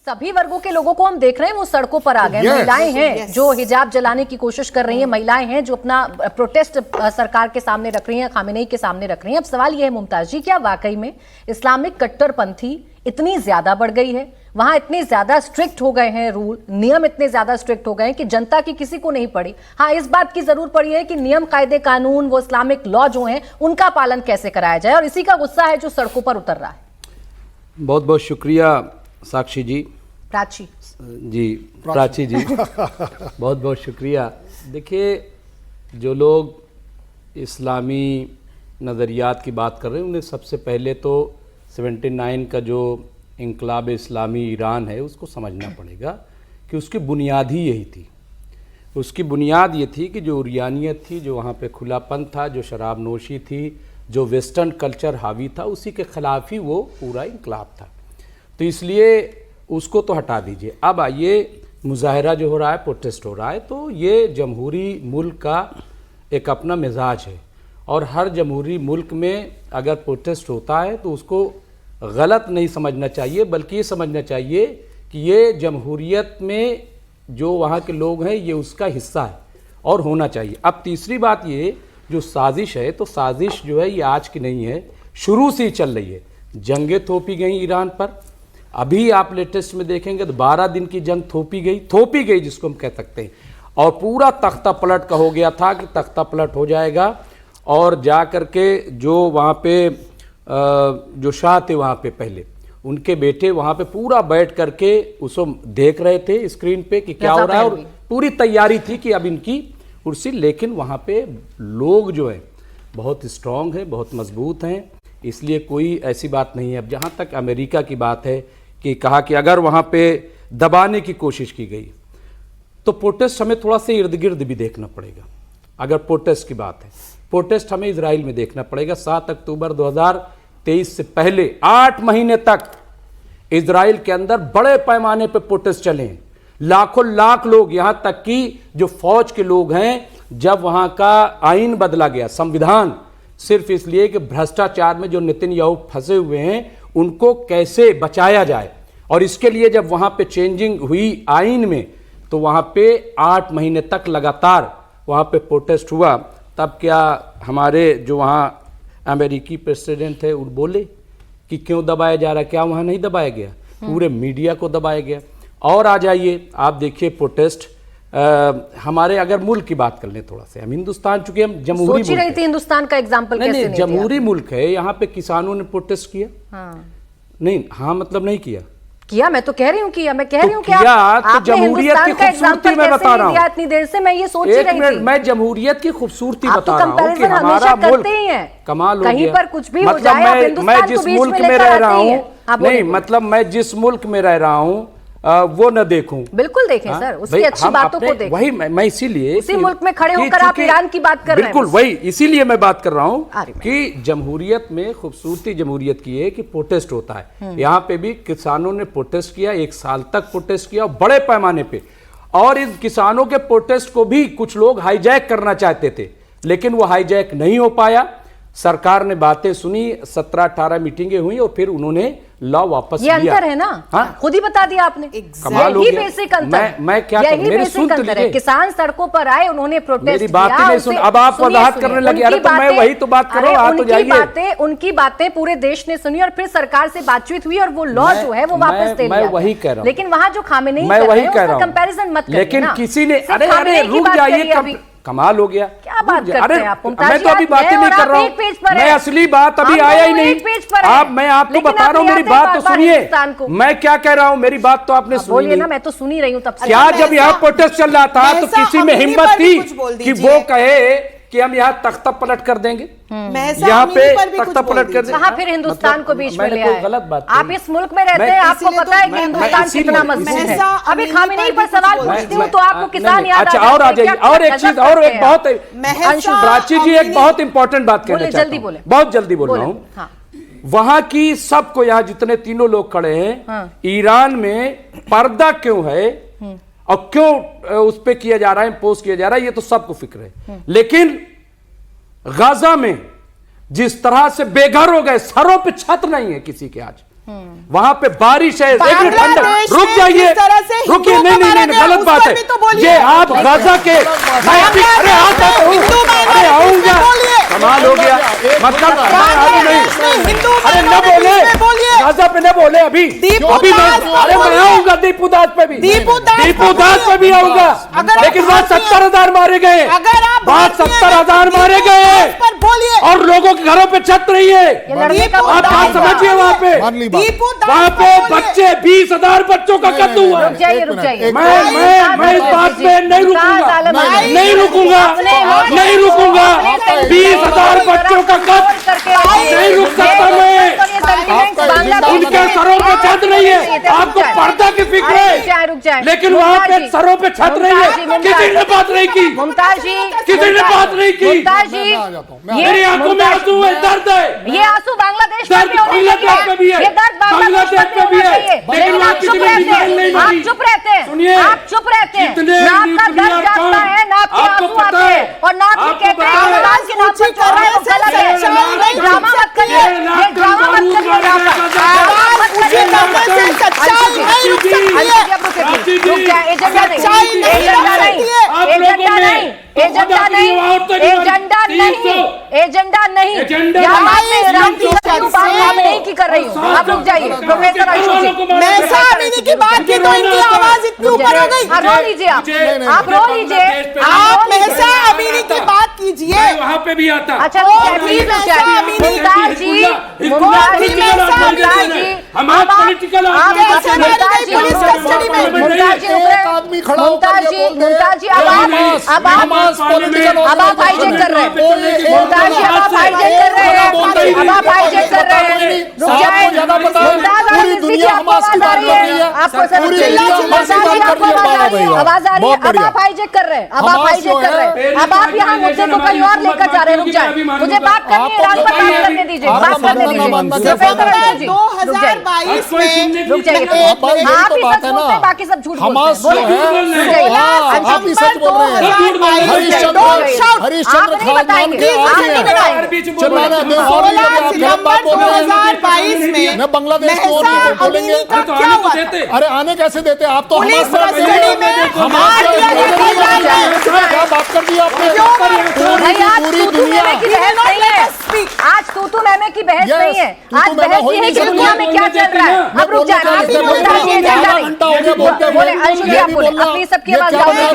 सभी वर्गों के लोगों को हम देख रहे हैं वो सड़कों पर आ गए। महिलाएं हैं जो हिजाब जलाने की कोशिश कर रही हैं, महिलाएं हैं जो अपना प्रोटेस्ट सरकार के सामने रख रही हैं, खामेनेई के सामने रख रही हैं। अब सवाल यह है मुमताज जी, क्या वाकई में इस्लामिक कट्टरपंथी इतनी ज्यादा बढ़ गई है, वहां इतने ज्यादा स्ट्रिक्ट हो गए हैं रूल, नियम इतने ज्यादा स्ट्रिक्ट हो गए हैं कि जनता की किसी को नहीं पड़ी? हाँ, इस बात की जरूर पड़ी है कि नियम कायदे कानून, वो इस्लामिक लॉ जो हैं उनका पालन कैसे कराया जाए, और इसी का गुस्सा है जो सड़कों पर उतर रहा है। बहुत बहुत शुक्रिया साक्षी जी, प्राची जी बहुत बहुत शुक्रिया। देखिए, जो लोग इस्लामी नज़रियात की बात कर रहे हैं उन्हें सबसे पहले तो 79 का जो इनकलाब इस्लामी ईरान है उसको समझना पड़ेगा कि उसकी बुनियाद ही यही थी। उसकी बुनियाद ये थी कि जो उरियानियत थी, जो वहाँ पे खुलापन था, जो शराब नोशी थी, जो वेस्टर्न कल्चर हावी था, उसी के ख़िलाफ़ ही वो पूरा इनकलाब था। तो इसलिए उसको तो हटा दीजिए। अब आइए, मुजाहरा जो हो रहा है, प्रोटेस्ट हो रहा है, तो ये जमहूरी मुल्क का एक अपना मिजाज है, और हर जमहूरी मुल्क में अगर प्रोटेस्ट होता है तो उसको गलत नहीं समझना चाहिए, बल्कि ये समझना चाहिए कि ये जमहूरियत में जो वहाँ के लोग हैं ये उसका हिस्सा है और होना चाहिए। अब तीसरी बात, ये जो साजिश है, तो साजिश जो है ये आज की नहीं है, शुरू से ही चल रही है। जंगें थोपी गई ईरान पर, अभी आप लेटेस्ट में देखेंगे तो 12 दिन की जंग थोपी गई जिसको हम कह सकते हैं, और पूरा तख्ता पलट का हो गया था कि तख्ता पलट हो जाएगा, और जा कर के जो वहाँ पे जो शाह थे वहाँ पे पहले, उनके बेटे वहाँ पे पूरा बैठ करके उसको देख रहे थे स्क्रीन पे कि क्या हो रहा है, और पूरी तैयारी थी कि अब इनकी कुर्सी। लेकिन वहाँ पे लोग जो है बहुत स्ट्रांग है, बहुत मजबूत हैं, इसलिए कोई ऐसी बात नहीं है। अब जहाँ तक अमेरिका की बात है कि कहा कि अगर वहाँ पे दबाने की कोशिश की गई तो प्रोटेस्ट हमें थोड़ा सा इर्द गिर्द भी देखना पड़ेगा। अगर प्रोटेस्ट की बात है, प्रोटेस्ट हमें इजराइल में देखना पड़ेगा। 7 अक्टूबर 2023 से पहले 8 महीने तक इजराइल के अंदर बड़े पैमाने पर प्रोटेस्ट चले हैं, लाखों लाख लोग, यहाँ तक कि जो फौज के लोग हैं, जब वहाँ का आइन बदला गया, संविधान, सिर्फ इसलिए कि भ्रष्टाचार में जो नेतन्याहू फंसे हुए हैं उनको कैसे बचाया जाए, और इसके लिए जब वहाँ पे चेंजिंग हुई आइन में, तो वहाँ पे 8 महीने तक लगातार वहाँ पे प्रोटेस्ट हुआ। तब क्या हमारे जो वहाँ अमेरिकी प्रेसिडेंट है वो बोले कि क्यों दबाया जा रहा है? क्या वहाँ नहीं दबाया गया? पूरे मीडिया को दबाया गया। और आ जाइए, आप देखिए प्रोटेस्ट, हमारे अगर मुल्क की बात कर लें थोड़ा सा, हम हिंदुस्तान, चूंकि हम जमहूरी सोच रही थी हिंदुस्तान का एग्जांपल कैसे नहीं जमहूरी मुल्क है, यहाँ पे किसानों ने प्रोटेस्ट किया। नहीं, हाँ मतलब नहीं किया, मैं तो कह रही हूँ किया, मैं कह रही हूँ कि तो जमहूरियत की खूबसूरती मैं बता रहा हूँ। इतनी देर से मैं ये सोच रही थी, मैं जमहूरियत की खूबसूरती बता रहा हूँ कि हमारा मुल्क कमाल हो गया। कहीं पर कुछ भी हो मतलब जाए, मैं जिस मुल्क में रह रहा हूँ, नहीं मतलब मैं जिस मुल्क में रह रहा हूँ वो न देखूं। बिल्कुल देखें सर, उसकी अच्छी बातों को देखें। वही मैं इसीलिए उसी मुल्क में खड़े होकर आप ईरान की बात कर रहे हैं। बिल्कुल वही, इसीलिए मैं बात कर रहा हूं कि जमहूरियत में खूबसूरती जमहूरियत की है कि प्रोटेस्ट होता है। यहाँ पे भी किसानों ने प्रोटेस्ट किया, 1 साल तक प्रोटेस्ट किया बड़े पैमाने पे, और इन किसानों के प्रोटेस्ट को भी कुछ लोग हाईजैक करना चाहते थे, लेकिन वो हाईजैक नहीं हो पाया। सरकार ने बातें सुनी, 17-18 मीटिंगें हुई, और फिर उन्होंने लॉ वापस लिया। ये अंतर है ना, हाँ? खुद ही बता दिया आपने। कमाल हो गया। बेसिक अंतर, मैं क्या मेरी सुन तो लीजिए, किसान सड़कों पर आए, उन्होंने प्रोटेस्ट मेरी बात ही नहीं सुन, अब आप वजाहत करने लगे। अरे तो मैं वही तो बात कर रहा हूं, उनकी बातें पूरे देश ने सुनी, और फिर सरकार से बातचीत हुई, और वो लॉ जो है वो वापस ले लिया। मैं वही कह रहा हूं, लेकिन वहां जो खामेनेई मैं वही कह रहा हूं, कंपैरिजन मत करिए। लेकिन किसी ने, अरे रुक जाइए, कमाल हो गया। क्या बात करते हैं आप? मैं तो अभी बात ही नहीं कर रहा हूँ, मैं असली बात अभी आया ही नहीं। आप, मैं आपको बता रहा हूँ, मेरी बात तो सुनिए, मैं क्या कह रहा हूँ, मेरी बात तो आपने सुनी ना, मैं तो सुनी रही हूँ तब से। क्या जब यहाँ प्रोटेस्ट चल रहा था तो किसी में हिम्मत थी कि वो कहे कि हम यहाँ तख्ता पलट कर देंगे, यहाँ पे तख्ता पलट कर देंगे? कहाँ फिर हिंदुस्तान को बीच में ले आए? गलत बात, आप इस मुल्क में रहते हैं, आपको पता है कि हिंदुस्तान कितना मजबूत है। अभी खामेनेई पर सवाल पूछती हूँ तो आपको किसान याद आ जाते हैं। और आ जाइए, और एक चीज, और एक बहुत, प्राची जी एक बहुत इंपॉर्टेंट बात कहना चाहता हूँ, बहुत जल्दी बोल रहा हूँ। वहां की सबको, यहाँ जितने तीनों लोग खड़े हैं, ईरान में पर्दा क्यों है और क्यों उस पे किया जा रहा है, इम्पोज किया जा रहा है, ये तो सबको फिक्र है। लेकिन गाजा में जिस तरह से बेघर हो गए, सरों पे छत नहीं है किसी के आज, वहां पे बारिश है, रुक जाइए। बताइए, जिस तरह से रुकिए, हिंदुओं को मारा नहीं, गया, गलत उस बात पर है। भी तो बोलिए। ये आप गाजा के अरे आता हूँ, अरे आऊंगा, कमाल हो गया, मतलब अभी नहीं, हिंदू अरे न बोले, गाजा पे न बोले अभी अभी मैं, अरे मैं आऊंगा दीपूदास पे भी, दीपूदास पे भी आऊंगा, लेकिन वहाँ 70,000 मारे गए, वहाँ 70,000 मारे गए पर बोलिए और लोगों के घरों पे छत रही है। आप बात समझिए, वहाँ पे बच्चे 20,000 बच्चों का कत्ल हुआ है। रुक जाइए मैं इस बात पे नहीं रुकूंगा, नहीं रुकूंगा, नहीं रुकूंगा। 20,000 बच्चों का कत्ल नहीं रुक सकता मैं। उनके सरों पे छत रही है, आपको पर्दा की फिक्र है, लेकिन वहाँ पे सरों पे छत रही है। किसी ने बात नहीं की, मुमताज जी, किसी ने बात नहीं की। मुमताज जी, मेरी आंखों में आंसू है, दर्द है, ये आंसू बांग्लादेश दर्द बांग्लादेश में भी है, ये दर्द बांग्लादेश में भी है, लेकिन वहाँ आप चुप किसी ने रहते डिजाइन नहीं हैं, आप मारी। चुप रहते हैं, सुनिए, आप चुप रहते हैं, जितने ना आपका दर्द न्यूक्लियर जागता है, ना आपके आपको आंसू पता आते है, हैं, और ना आप आपको कहते हैं पता है, समाज के नाम पर चल रहे हैं, गलत है। ड्रामा मत करिए, ये ड्रामा मत करिए यहाँ पर। आवाज मत करिए यहाँ पर। सच्चाई नहीं रुक सकती है। रुक जाए, एजेंडा नहीं, एजेंडा नहीं, एजेंडा नहीं, एजेंडा नहीं, एजेंडा नहीं, एजेंडा नहीं, यहाँ मैं रामजी की बात आप नहीं की कर रही हूँ। आप रुक जाइए, प्रोफेसर अंशु जी, महसा अमीनी की बात की तो इनकी आवाज इतनी ऊपर हो गई। हाँ, रो लीजिए आप रो लीजिए, आप महसा अमीनी की बात कीजिए। वहाँ पे भी आता। अच्छा प्लीज रुक जाइए। मुमताज जी, मुमताज जी, मुमताज जी, हमारे पॉलिटिकल मुमताज जी, मुमताज जी, मुमताज जी, अब आप हाईजेक कर रहे हैं। मुमताज जी, अब आप हाईजेक कर रहे हैं, अब आप हाईजेक कर रहे हैं। रुक जाए, मुमताज आवाज जी, आपको आवाज आ रही है, आपको सर मुमताज जी, आपको आवाज आ रही है, आवाज आ रही है। अब आप हाईजेक कर रहे हैं, अब आप हाईजेक कर रहे हैं, अब आप यहाँ मुद्दे को कहीं और लेकर जा रहे हैं। रुक जाए, मुझे बात करनी है, ईरान पर बात करने दीजिए, बात करने दीजिए। प्रोफेसर अंशु जी, रुक जाइए, 2022 में रुक जाइए, आप ही सच बोलते हैं, बाकी सब झूठ बोलते हैं। बोलिए, आप ही सच बोल रहे हैं। आप नहीं बताएंगे, आप नहीं बताएंगे। 16 सितंबर 2022 में मैं बांग्लादेश को और महसा क्यों बोलेंगे? अमीनी का क्या हुआ था? अरे आने कैसे देते? आप तो पुलिस हमारे कस्टडी में मार दिया गया। क्या बात कर दी आपने? नहीं, आज पूरी तू दुनिया मैमे की बहस नहीं है, आज तू मैमे की बहस नहीं है, आज बहस ये है कि दुनिया में क्या चल रहा है। अब रुक जाए, मुमताज जी, एजेंडा नहीं बोले। अंशु जी, आप बोले, अपनी सबकी आवाज गाजा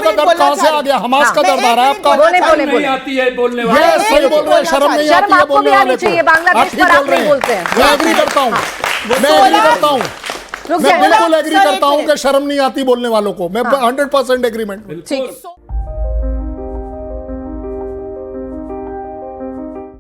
का दर्द कहाँ से आ गया? हमास का दर्द आ रहा है आपका? बोले आती है बोलने ये वाले। सही बोल रहे हैं, शर्म नहीं शर्म आती है आपको बोलने भी वाले आनी को। चाहिए, बांग्लादेश ठीक पर बोल आप रहे नहीं हैं। बोलते हैं। मैं एग्री करता हूँ, मैं एग्री करता हूँ, रुक मैं जाए, बिल्कुल एग्री करता हूँ कि शर्म नहीं आती बोलने वालों को। मैं 100% एग्रीमेंट। ठीक है।